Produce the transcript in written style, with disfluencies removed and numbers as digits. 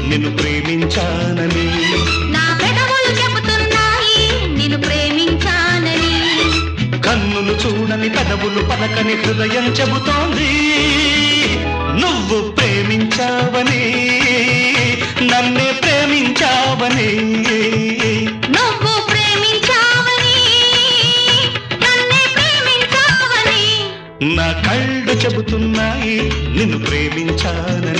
నిన్ను ప్రేమించానని. నా పెదవులు చెబుతున్నాయి నిన్ను ప్రేమించానని. కన్నులు చూడని పెదవులు పలకని హృదయం చెబుతోంది నువ్వు ప్రేమించావని, నన్నే ప్రేమించావని. నువ్వు ప్రేమించావని నన్నే ప్రేమించావని. నా కళ్ళు చెబుతున్నాయి నిన్ను ప్రేమించానని.